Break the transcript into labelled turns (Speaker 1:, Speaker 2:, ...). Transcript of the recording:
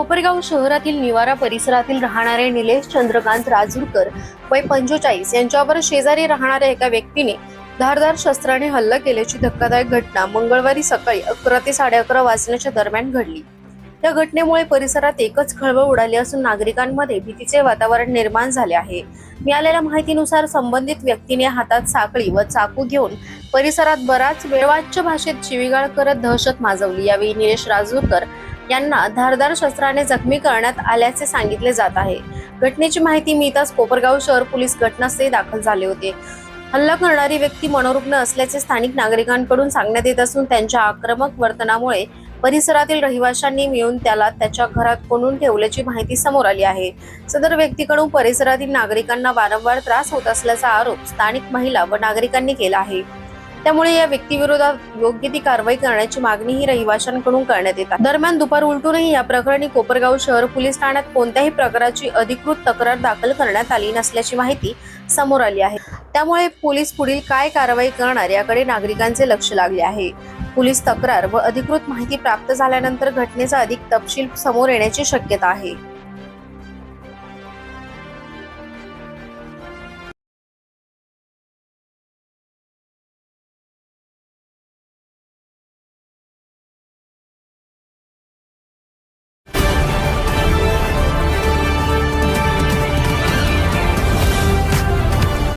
Speaker 1: कोपरगाव शहरातील निवारा परिसरातील राहणारे निलेश चंद्रकांत राजूरकर वय 45 यांच्यावर शेजारी राहणाऱ्या एका व्यक्तीने धारदार शस्त्राने हल्ला केल्याची धक्कादायक घटना मंगळवारी सकाळी 11 ते 11:30 वाजण्याच्या दरम्यान घडली। या घटनेमुळे परिसरात एकच खळबळ उडाली असून नागरिकांमध्ये भीतीचे वातावरण निर्माण झाले आहे। मिळालेल्या माहितीनुसार संबंधित व्यक्तीने हातात साखळी व चाकू घेऊन परिसरात बराच वेळ वाच्य भाषेत शिवीगाळ करत दहशत माजवली। यावेळी निलेश राजूरकर यांना धारदार शस्त्राने जखमी करण्यात आल्याचे सांगितले जात आहे। घटनेची माहिती मिळताच कोपरगाव शहर पोलीस घटनास्थळी दाखल झाले होते। हल्ला करणारी व्यक्ती मनोरुग्ण असल्याचे स्थानिक नागरिकांकडून सांगण्यात येत असून त्यांच्या आक्रमक वर्तनामुळे परिसरातील रहिवाशांनी मिळून त्याला त्याच्या घरात कोंडून ठेवल्याची माहिती समोर आली आहे। सदर व्यक्तीकडून परिसरातील नागरिकांना वारंवार त्रास होत असल्याचा आरोप स्थानिक महिला व नागरिकांनी केला आहे। त्यामुळे या व्यक्तीविरोधात योग्य ती कारवाई करण्याची मागणीही रहिवाशांकडून करण्यात येत आहे। दरम्यान दुपार उलटूनही या प्रकरणी कोपरगाव शहर पोलीस ठाण्यात कोणत्याही प्रकारची अधिकृत तक्रार दाखल करण्यात आली नसल्याची माहिती समोर आली आहे। त्यामुळे पोलीस पुढील काय कारवाई करणार याकडे नागरिकांचे लक्ष लागले आहे। पोलीस तक्रार व अधिकृत माहिती प्राप्त झाल्यानंतर घटनेचा अधिक तपशील समोर येण्याची शक्यता आहे।